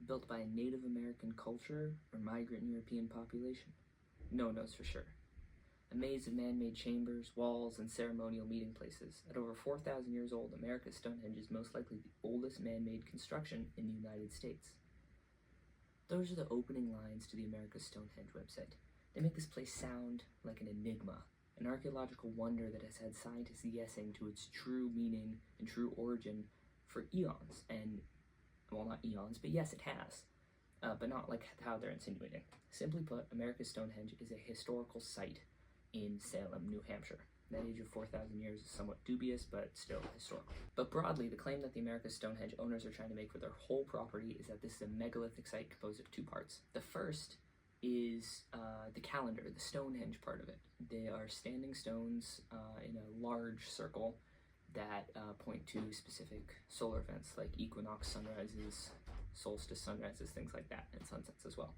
Built by a Native American culture or migrant European population? No one knows for sure. A maze of man-made chambers, walls, and ceremonial meeting places. At over 4,000 years old, America's Stonehenge is most likely the oldest man-made construction in the United States. Those are the opening lines to the America's Stonehenge website. They make this place sound like an enigma, an archaeological wonder that has had scientists guessing to its true meaning and true origin for eons. And, well, not eons, but yes, it has. But not like how they're insinuating. Simply put, America's Stonehenge is a historical site in Salem, New Hampshire. That age of 4,000 years is somewhat dubious, but still historical. But broadly, the claim that the America's Stonehenge owners are trying to make for their whole property is that this is a megalithic site composed of two parts. The first is the calendar, the Stonehenge part of it. They are standing stones in a large circle that point to specific solar events like equinox sunrises, solstice sunrises, things like that, and sunsets as well.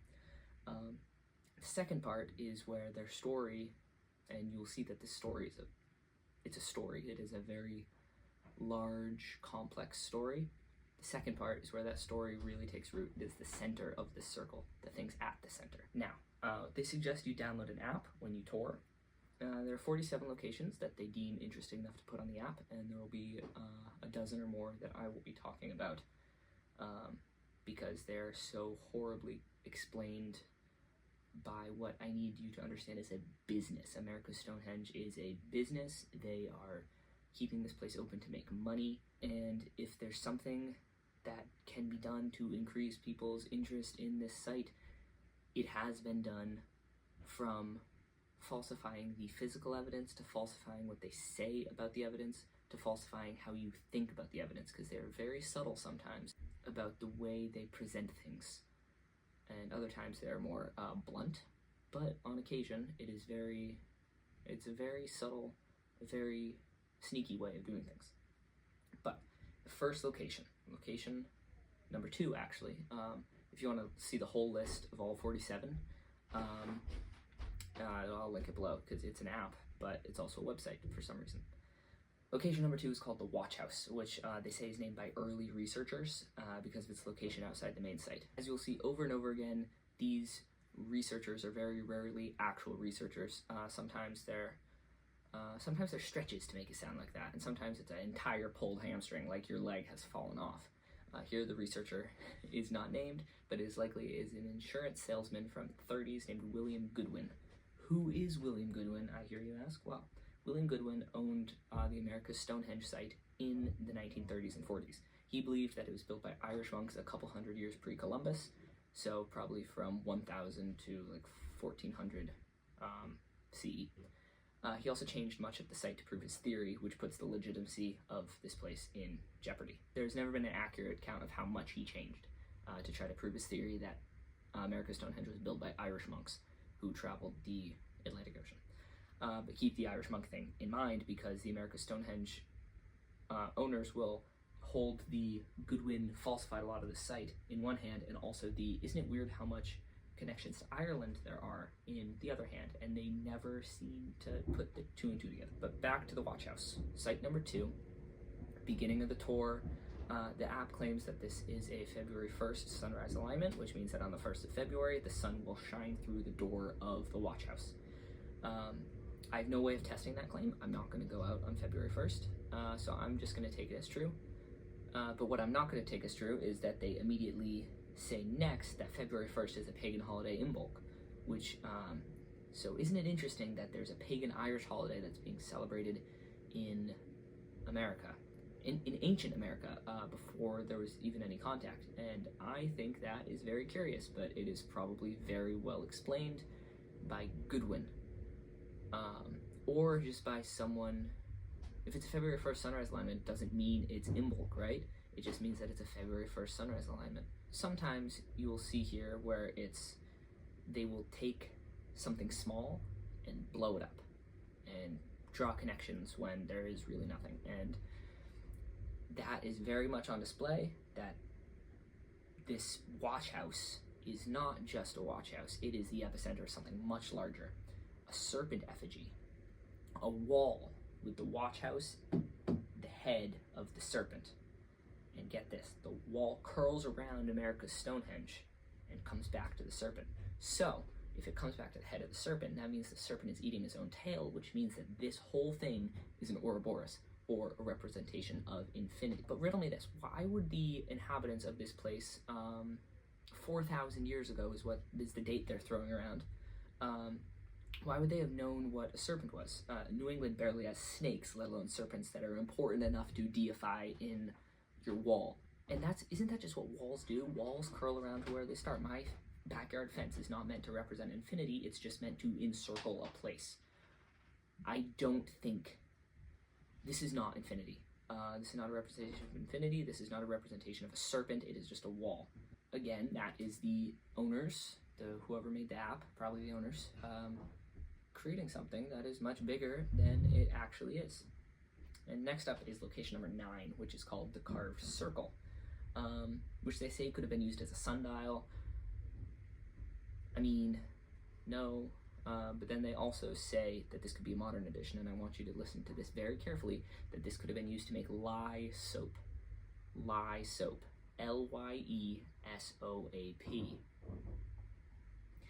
The second part is where their story, and you'll see that this story is it's a story. It is a very large, complex story. The second part is where that story really takes root. It is the center of this circle, the things at the center. Now, they suggest you download an app when you tour. There are 47 locations that they deem interesting enough to put on the app, and there will be a dozen or more that I will be talking about because they're so horribly explained by what I need you to understand is a business. America's Stonehenge is a business. They are keeping this place open to make money, and if there's something that can be done to increase people's interest in this site, it has been done, from falsifying the physical evidence to falsifying what they say about the evidence to falsifying how you think about the evidence, because they're very subtle sometimes about the way they present things, and other times they're more blunt, but on occasion it's a very subtle, a very sneaky way of doing things. But the first location number 2 actually, if you want to see the whole list of all 47, I'll link it below because it's an app, but it's also a website for some reason. Location number 2 is called the Watch House, which they say is named by early researchers because of its location outside the main site. As you'll see over and over again, these researchers are very rarely actual researchers. Sometimes they're stretches to make it sound like that, and sometimes it's an entire pulled hamstring, like your leg has fallen off. Here the researcher is not named, but is likely is an insurance salesman from the 30s named William Goodwin. Who is William Goodwin, I hear you ask? Well, William Goodwin owned the America's Stonehenge site in the 1930s and 40s. He believed that it was built by Irish monks a couple hundred years pre-Columbus, so probably from 1000 to like 1400 CE. He also changed much of the site to prove his theory, which puts the legitimacy of this place in jeopardy. There's never been an accurate count of how much he changed to try to prove his theory that America's Stonehenge was built by Irish monks who traveled the Atlantic Ocean. But keep the Irish monk thing in mind, because the America's Stonehenge owners will hold the Goodwin falsified a lot of the site in one hand, and also the isn't it weird how much connections to Ireland there are in the other hand, and they never seem to put the 2 and 2 together. But back to the Watch House. Site number 2, beginning of the tour, the app claims that this is a February 1st sunrise alignment, which means that on the 1st of February, the sun will shine through the door of the Watch House. I have no way of testing that claim. I'm not going to go out on February 1st, so I'm just going to take it as true. But what I'm not going to take as true is that they immediately say next that February 1st is a pagan holiday in bulk, which, so isn't it interesting that there's a pagan Irish holiday that's being celebrated in America, in ancient America, before there was even any contact? And I think that is very curious, but it is probably very well explained by Goodwin, or just by someone. If it's a February 1st sunrise alignment, it doesn't mean it's Imbolc, right? It just means that it's a February 1st sunrise alignment. Sometimes you will see here where they will take something small and blow it up and draw connections when there is really nothing. And that is very much on display, that this watch house is not just a watch house, it is the epicenter of something much larger. A serpent effigy, a wall with the watch house, the head of the serpent, And get this, the wall curls around America's Stonehenge and comes back to the serpent. So, if it comes back to the head of the serpent, that means the serpent is eating his own tail, which means that this whole thing is an Ouroboros, or a representation of infinity. But riddle me this, why would the inhabitants of this place, 4,000 years ago is the date they're throwing around, why would they have known what a serpent was? New England barely has snakes, let alone serpents that are important enough to deify in your wall. And isn't that just what walls do? Walls curl around to where they start. My backyard fence is not meant to represent infinity, it's just meant to encircle a place. I don't think, this is not infinity. This is not a representation of infinity, this is not a representation of a serpent, it is just a wall. Again, that is the owners, whoever made the app, probably the owners, creating something that is much bigger than it actually is. And next up is location number 9, which is called the carved circle, which they say could have been used as a sundial. I mean, no, but then they also say that this could be a modern edition, and I want you to listen to this very carefully, that this could have been used to make lye soap. Lye soap. L-Y-E-S-O-A-P.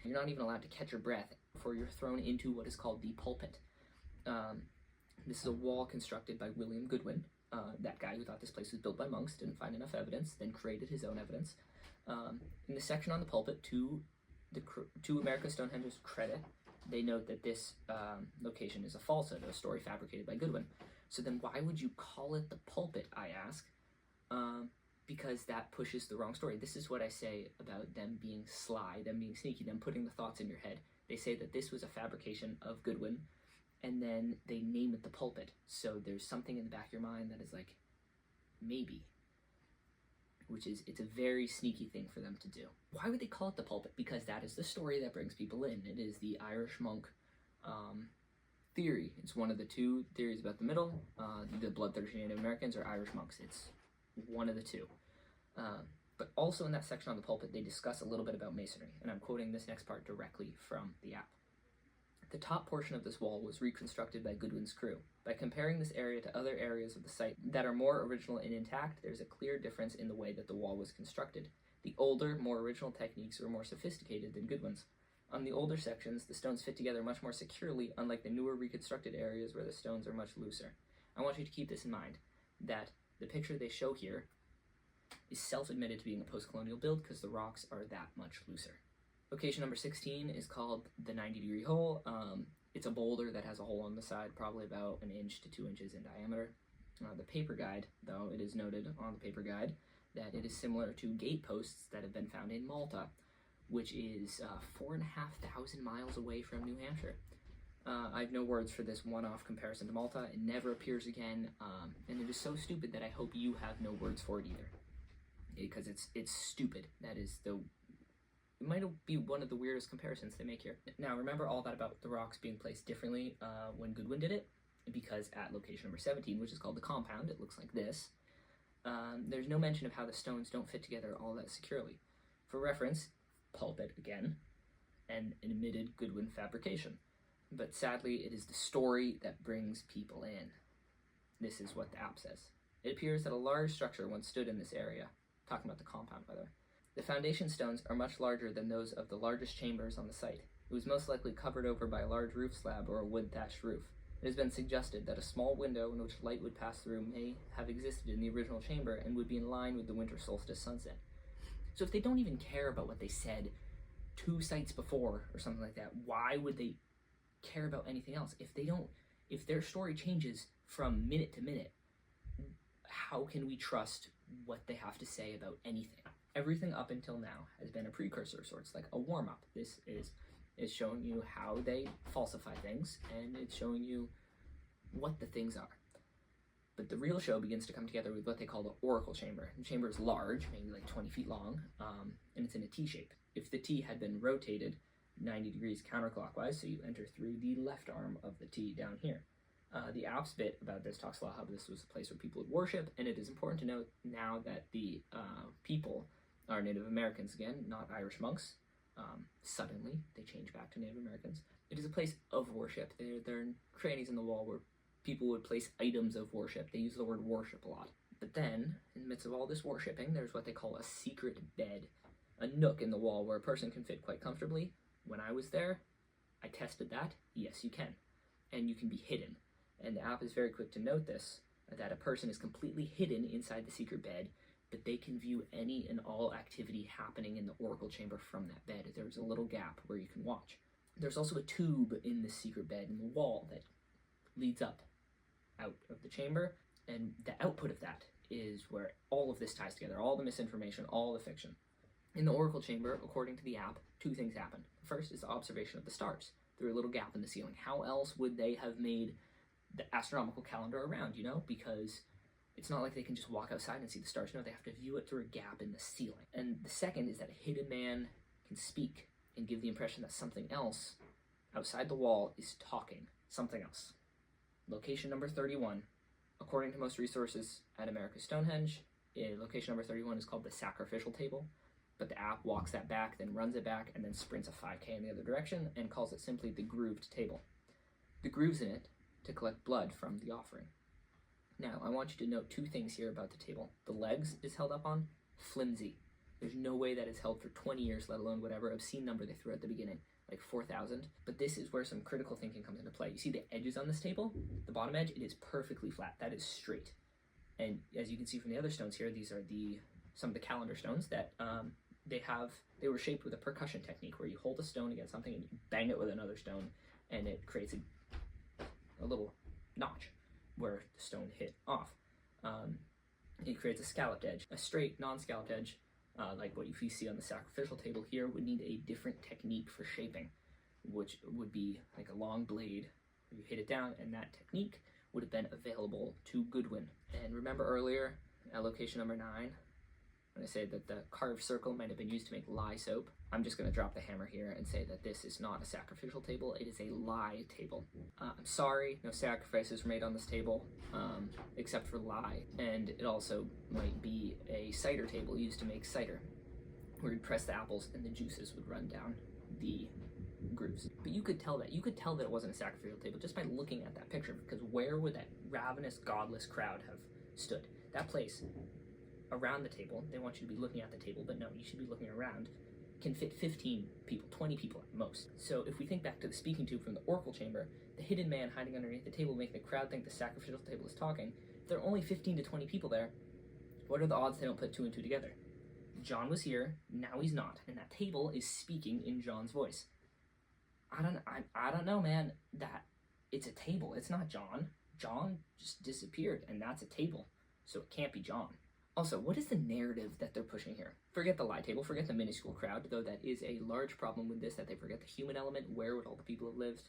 You're not even allowed to catch your breath before you're thrown into what is called the pulpit. This is a wall constructed by William Goodwin, that guy who thought this place was built by monks, didn't find enough evidence, then created his own evidence. In the section on the pulpit, to America Stonehenge's credit, they note that this location is a falsehood, a story fabricated by Goodwin. So then why would you call it the pulpit, I ask? Because that pushes the wrong story. This is what I say about them being sly, them being sneaky, them putting the thoughts in your head. They say that this was a fabrication of Goodwin, and then they name it the pulpit. So there's something in the back of your mind that is like, maybe. It's a very sneaky thing for them to do. Why would they call it the pulpit? Because that is the story that brings people in. It is the Irish monk theory. It's one of the two theories about the middle. The bloodthirsty Native Americans or Irish monks. It's one of the two. But also in that section on the pulpit, they discuss a little bit about masonry, and I'm quoting this next part directly from the app. The top portion of this wall was reconstructed by Goodwin's crew. By comparing this area to other areas of the site that are more original and intact, there's a clear difference in the way that the wall was constructed. The older, more original techniques were more sophisticated than Goodwin's. On the older sections, the stones fit together much more securely, unlike the newer reconstructed areas where the stones are much looser. I want you to keep this in mind, that the picture they show here is self-admitted to being a post-colonial build because the rocks are that much looser. Location number 16 is called the 90-degree hole. It's a boulder that has a hole on the side, probably about 1 inch to 2 inches in diameter. The paper guide, though, it is noted on the paper guide that it is similar to gate posts that have been found in Malta, which is 4,500 miles away from New Hampshire. I have no words for this one-off comparison to Malta. It never appears again, and it is so stupid that I hope you have no words for it either, because it's stupid. It might be one of the weirdest comparisons they make here. Now, remember all that about the rocks being placed differently when Goodwin did it? Because at location number 17, which is called the compound, it looks like this, there's no mention of how the stones don't fit together all that securely. For reference, pulpit again, and an admitted Goodwin fabrication. But sadly, it is the story that brings people in. This is what the app says. It appears that a large structure once stood in this area. Talking about the compound, by the way. The foundation stones are much larger than those of the largest chambers on the site. It was most likely covered over by a large roof slab or a wood-thatched roof. It has been suggested that a small window in which light would pass through may have existed in the original chamber and would be in line with the winter solstice sunset. So if they don't even care about what they said 2 sites before or something like that, why would they care about anything else? If their story changes from minute to minute, how can we trust what they have to say about anything? Everything up until now has been a precursor of sorts, like a warm-up. This is showing you how they falsify things, and it's showing you what the things are. But the real show begins to come together with what they call the oracle chamber. The chamber is large, maybe like 20 feet long, and it's in a T shape. If the T had been rotated 90 degrees counterclockwise, so you enter through the left arm of the T down here. The app's bit about this talks about how this was a place where people would worship, and it is important to note now that the people are Native Americans again, not Irish monks. Suddenly, they change back to Native Americans. It is a place of worship. There are crannies in the wall where people would place items of worship. They use the word worship a lot. But then, in the midst of all this worshipping, there's what they call a secret bed, a nook in the wall where a person can fit quite comfortably. When I was there, I tested that. Yes, you can. And you can be hidden. And the app is very quick to note this, that a person is completely hidden inside the secret bed, but they can view any and all activity happening in the oracle chamber from that bed. There's a little gap where you can watch. There's also a tube in the secret bed in the wall that leads up out of the chamber, and the output of that is where all of this ties together, all the misinformation, all the fiction. In the oracle chamber, according to the app, two things happen. The first is the observation of the stars through a little gap in the ceiling. How else would they have made the astronomical calendar around, because it's not like they can just walk outside and see the stars. No, they have to view it through a gap in the ceiling. And the second is that a hidden man can speak and give the impression that something else outside the wall is talking. Something else. Location number 31. According to most resources at America's Stonehenge, location number 31 is called the sacrificial table, but the app walks that back, then runs it back, and then sprints a 5K in the other direction and calls it simply the grooved table. The grooves in it to collect blood from the offering. Now, I want you to note two things here about the table. The legs is held up on, flimsy. There's no way that is held for 20 years, let alone whatever obscene number they threw at the beginning, like 4,000. But this is where some critical thinking comes into play. You see the edges on this table? The bottom edge, it is perfectly flat. That is straight. And as you can see from the other stones here, these are some of the calendar stones that they were shaped with a percussion technique where you hold a stone against something and you bang it with another stone, and it creates a little notch where the stone hit off. It creates a scalloped edge. A straight, non-scalloped edge, like what you see on the sacrificial table here, would need a different technique for shaping, which would be like a long blade where you hit it down, and that technique would have been available to Goodwin. And remember earlier at location number 9, when I said that the carved circle might have been used to make lye soap, I'm just going to drop the hammer here and say that this is not a sacrificial table, it is a lye table. I'm sorry, no sacrifices were made on this table, except for lye, and it also might be a cider table used to make cider, where you'd press the apples and the juices would run down the grooves. But you could tell that it wasn't a sacrificial table just by looking at that picture, because where would that ravenous, godless crowd have stood? That place, around the table, they want you to be looking at the table, but no, you should be looking around, can fit 15 people, 20 people at most. So if we think back to the speaking tube from the oracle chamber, the hidden man hiding underneath the table making the crowd think the sacrificial table is talking, if there are only 15 to 20 people there, what are the odds they don't put 2 and 2 together? John was here, now he's not, and that table is speaking in John's voice. I don't know, man, that it's a table, it's not John. John just disappeared, and that's a table, so it can't be John. Also, what is the narrative that they're pushing here? Forget the lie table, forget the minuscule crowd, though that is a large problem with this, that they forget the human element. Where would all the people have lived?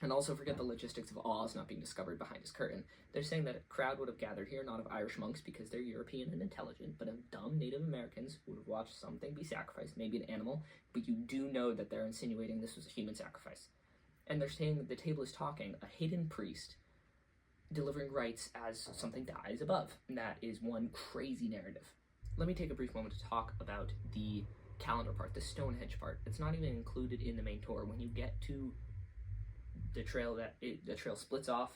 And also forget the logistics of Oz not being discovered behind his curtain. They're saying that a crowd would have gathered here, not of Irish monks because they're European and intelligent, but of dumb Native Americans who would have watched something be sacrificed, maybe an animal, but you do know that they're insinuating this was a human sacrifice. And they're saying that the table is talking, a hidden priest delivering rites as something dies above. And that is one crazy narrative. Let me take a brief moment to talk about the calendar part, the Stonehenge part. It's not even included in the main tour. When you get to the trail, the trail splits off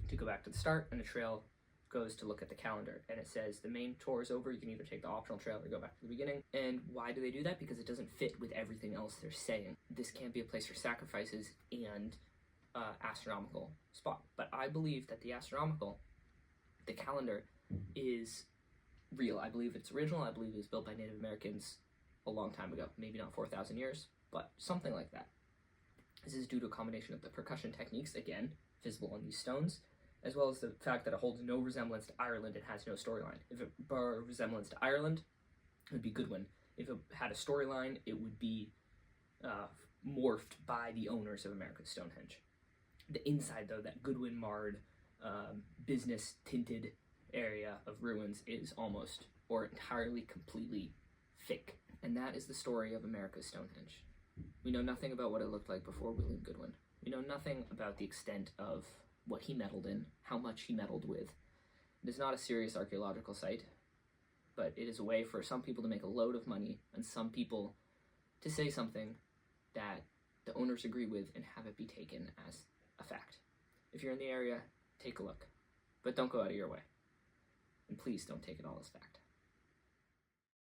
to go back to the start, and the trail goes to look at the calendar, and it says the main tour is over. You can either take the optional trail or go back to the beginning. And why do they do that? Because it doesn't fit with everything else they're saying. This can't be a place for sacrifices and astronomical spot. But I believe that the calendar is real. I believe it's original. I believe it was built by Native Americans a long time ago. Maybe not 4,000 years, but something like that. This is due to a combination of the percussion techniques, again, visible on these stones, as well as the fact that it holds no resemblance to Ireland and has no storyline. If it bore a resemblance to Ireland, it would be Goodwin. If it had a storyline, it would be morphed by the owners of America's Stonehenge. The inside, though, that Goodwin marred, business-tinted area of ruins is almost or entirely completely fake. And that is the story of America's Stonehenge. We know nothing about what it looked like before William Goodwin. We know nothing about the extent of what he meddled in, how much he meddled with. It is not a serious archaeological site, but it is a way for some people to make a load of money and some people to say something that the owners agree with and have it be taken as a fact. If you're in the area, take a look, but don't go out of your way. And please don't take it all as fact.